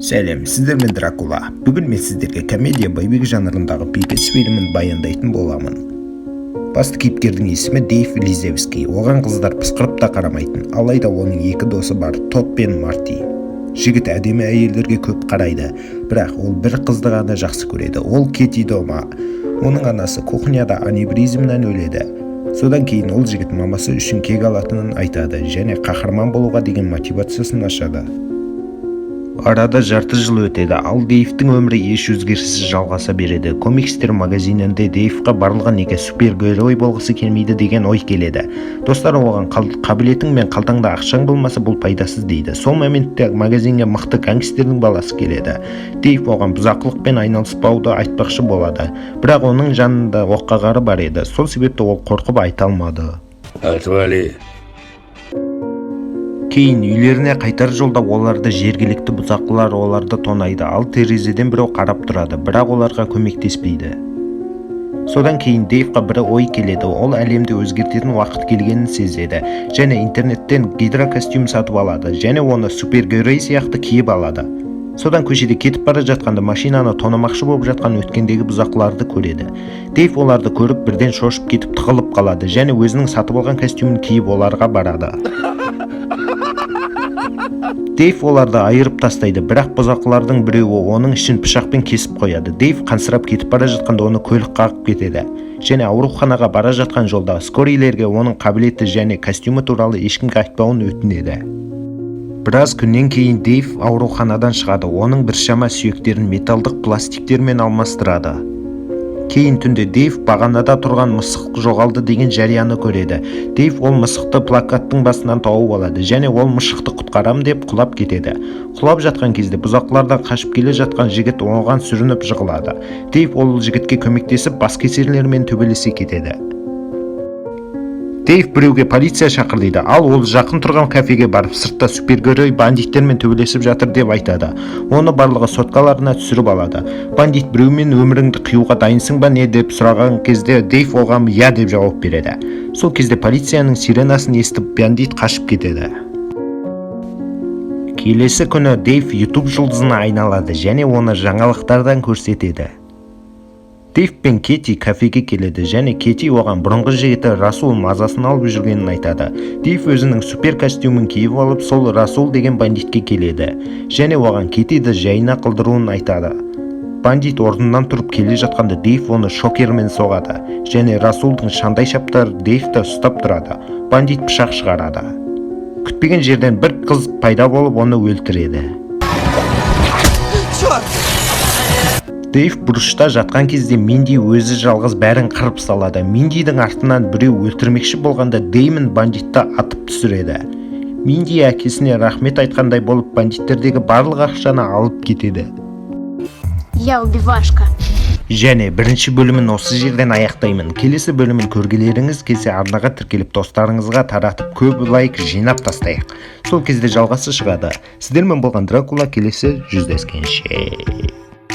Сәлем, сіздермен Дракула. Бүгін мен сіздерге комедия боевик жанрындағы пипец фильмін баяндайтын боламын. Басты кейіпкердің есімі Дейв Лизевский. Оған қыздар пысқырып та қарамайтын. Алайда оның екі досы бар, Топ пен Марти. Жігіт әдемі әйелдерге көп қарайды, бірақ ол бір қызды ғана жақсы көреді. Ол Кети Дома. Оның анасы кухняда аневризмнан өледі. Содан кейін ол жігіт мамасы үшін кек алатынын айтады және қаһарман болуға деген мотивациясын ашады. Арада жарты жыл өтеді, ал Дейвтің өмірі еш өзгеріссіз жалғаса береді. Комикстер магазинінде Дейвқа барлығы неге супергерой болғысы келмейді деген ой келеді. Достары оған қабілетің мен қалтаңда ақшаң болмаса бұл пайдасыз дейді. Сол моментте магазинге мықты гангстердің баласы келеді. Дейв оған бұзақылықпен айналыспауды айтпақшы болады. Бірақ оның жанында оққағары бар еді. Сол себепті ол қорқып айта алмады. Отвали. Кейін үйлеріне қайтар жолда оларды жергілікті бұзақылар оларды тонайды, ал терезеден біреу қарап тұрады, бірақ оларға көмектеспейді. Содан кейін Дейвқа бір ой келеді, ол әлемді өзгертетін уақыт келгенін сезеді, және интернеттен гидрокостюм сатып алады, және оны супергерой сияқты киіп алады. Содан көшеде кетіп бара жатқанда машинаны тонамақшы болып жатқан өткендегі бұзақыларды көреді. Дейв оларды көріп бірден шошып кетіп тығылып қалады, және өзінің сатып алған костюмін киіп оларға барады. Дейв оларды айырып тастайды, бірақ бұзақылардың біреуі оның ішін пышақпен кесіп қояды. Дейв қансырап кетіп бара жатқанда оны көлік қағып кетеді. Және ауруханаға бара жатқан жолда скорилерге оның қабілеті және костюмі туралы ешкімге айтпауын өтінеді. Біраз күннен кейін Дейв ауруханадан шығады, оның біршама сүйектерін металдық пластиктермен алмастырады. Кейін түнде Дейв бағанада тұрған мысық жоғалды деген жарияны көреді. Дейв ол мысықты плакаттың басынан тауып алады, және ол мысықты құтқарам деп құлап кетеді. Құлап жатқан кезде бұзақылардан қашып келе жатқан жігіт оған сүрініп жығылады. Дейв ол жігітке көмектесіп баскесерлермен төбелесе кетеді. Дейв біреуге полиция шақыр дейді, ал ол жақын тұрған кафеге барып сыртта супергерой бандиттермен төбелесіп жатыр деп айтады. Оны барлығы соткаларына түсіріп алады. Бандит біреумен өміріңді қиюға дайынсың ба не деп сұраған кезде Дейв оған я деп жауап береді. Сол кезде полицияның сиренасын естіп бандит қашып кетеді. Келесі күні Дейв YouTube жұлдызына айналады және оны жаңалықтардан көрсетеді. Дейв пен Кети кафеге келеді және Кети оған бұрынғы жігіті Расул мазасын алып жүргенін айтады. Дейв өзінің супер костюмін киіп алып сол Расул деген бандитке келеді және оған Кетиді жайына қылдыруын айтады. Бандит орнынан тұрып келе жатқанда Дейв оны шокермен соғады және Расулдың шандай шаптары Дейвті ұстап тұрады. Бандит пышақ шығарады. Күтпеген жерден бір қыз пайда болып оны өлтіреді. Дейв бұрышта жатқан кезде Минди өзі жалғыз бәрін қырып салады. Миндидің артынан біреу өлтірмекші болғанда Деймон бандитті атып түсіреді. Минди әкесіне рахмет айтқандай болып бандиттердегі барлық ақшаны алып кетеді. Я убивашка. Және бірінші бөлімін осы жерден аяқтаймын. Келесі бөлімін көргілеріңіз келсе арнаға тіркеліп достарыңызға таратып көп лайк жинап тастайық. Сол кезде жалғасы шығады. Сіздермен болған Дракула, келесі жүздескенше.